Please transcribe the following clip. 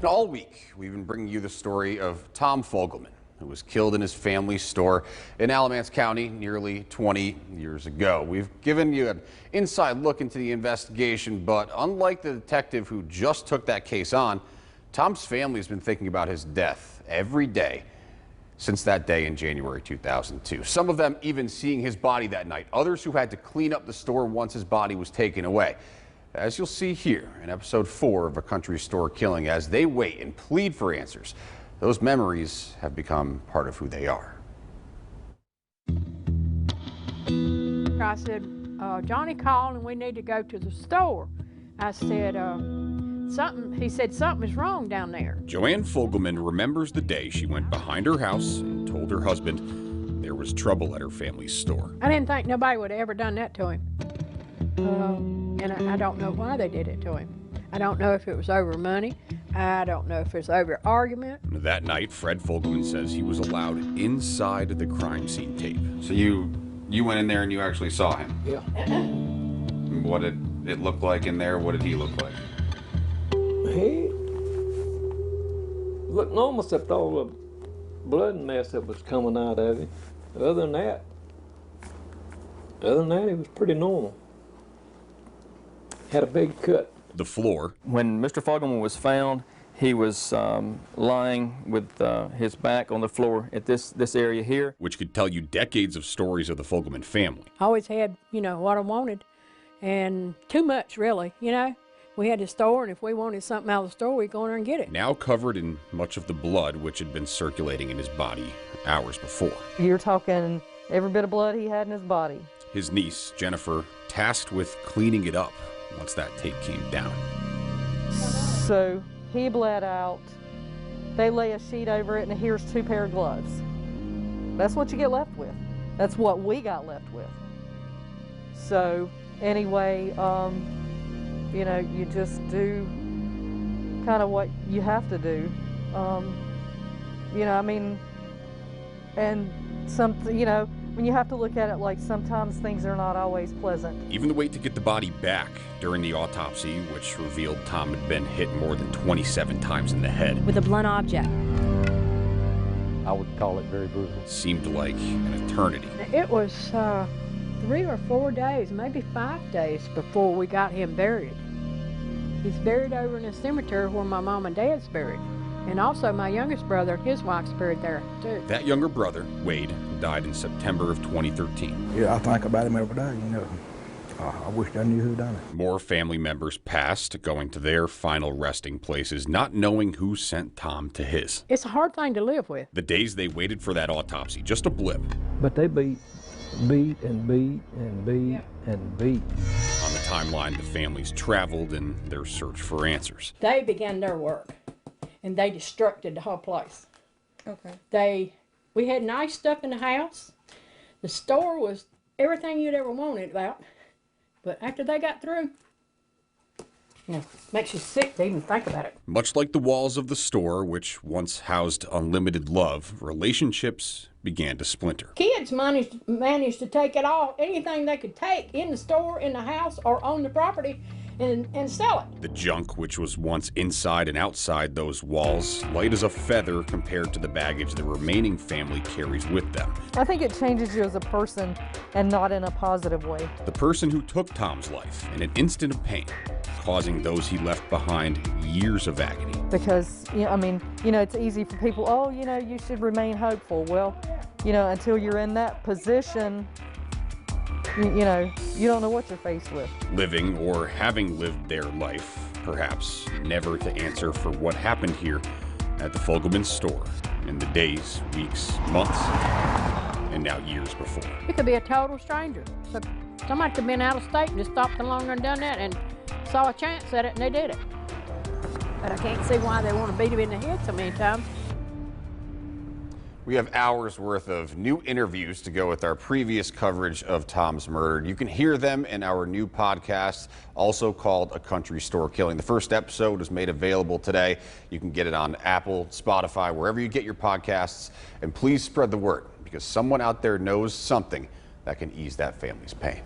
And all week, we've been bringing you the story of Tom Fogelman, who was killed in his family's store in Alamance County nearly 20 years ago. We've given you an inside look into the investigation, but unlike the detective who just took that case on, Tom's family has been thinking about his death every day since that day in January 2002. Some of them even seeing his body that night, others who had to clean up the store once his body was taken away. As you'll see here in episode 4 of A Country Store Killing, as they wait and plead for answers, those memories have become part of who they are. I said, Johnny called and we need to go to the store. I said, he said, something's wrong down there. Joanne Fogelman remembers the day she went behind her house and told her husband there was trouble at her family's store. I didn't think nobody would have ever done that to him. And I don't know why they did it to him. I don't know if it was over money. I don't know if it was over argument. That night, Fred Fogelman says he was allowed inside the crime scene tape. So you went in there and you actually saw him? Yeah. What did it look like in there? What did he look like? He looked normal except all the blood and mess that was coming out of him. Other than that, he was pretty normal. Had a big cut. The floor. When Mr. Fogelman was found, he was lying with his back on the floor at this area here. Which could tell you decades of stories of the Fogelman family. I always had, what I wanted, and too much, really, We had a store, and if we wanted something out of the store, we'd go in there and get it. Now covered in much of the blood which had been circulating in his body hours before. You're talking every bit of blood he had in his body. His niece, Jennifer, tasked with cleaning it up once that tape came down. So he bled out, they lay a sheet over it, and here's 2 pair of gloves. That's what you get left with. That's what we got left with. So anyway, you just do kind of what you have to do. And when you have to look at it, like, sometimes things are not always pleasant. Even the wait to get the body back during the autopsy, which revealed Tom had been hit more than 27 times in the head. With a blunt object. I would call it very brutal. Seemed like an eternity. It was 3 or 4 days, maybe 5 days before we got him buried. He's buried over in the cemetery where my mom and dad's buried. And also my youngest brother and his wife's buried there too. That younger brother, Wade, died in September of 2013. Yeah, I think about him every day, I wish I knew who done it. More family members passed, going to their final resting places, not knowing who sent Tom to his. It's a hard thing to live with. The days they waited for that autopsy, just a blip. But they beat and beat and beat and beat. On the timeline, the families traveled in their search for answers. They began their work, and they destructed the whole place. Okay. We had nice stuff in the house. The store was everything you'd ever wanted about. But after they got through, makes you sick to even think about it. Much like the walls of the store, which once housed unlimited love, relationships began to splinter. Kids managed to take it all, anything they could take in the store, in the house, or on the property, and sell it. The junk, which was once inside and outside those walls, light as a feather compared to the baggage the remaining family carries with them. I think it changes you as a person, and not in a positive way. The person who took Tom's life in an instant of pain, causing those he left behind years of agony. Because, it's easy for people, you should remain hopeful. Well, until you're in that position, you don't know what you're faced with. Living or having lived their life, perhaps never to answer for what happened here at the Fogelman store in the days, weeks, months, and now years before. It could be a total stranger. So somebody could have been out of state and just stopped along and done that and saw a chance at it and they did it. But I can't see why they want to beat him in the head so many times. We have hours worth of new interviews to go with our previous coverage of Tom's murder. You can hear them in our new podcast, also called A Country Store Killing. The first episode was made available today. You can get it on Apple, Spotify, wherever you get your podcasts. And please spread the word, because someone out there knows something that can ease that family's pain.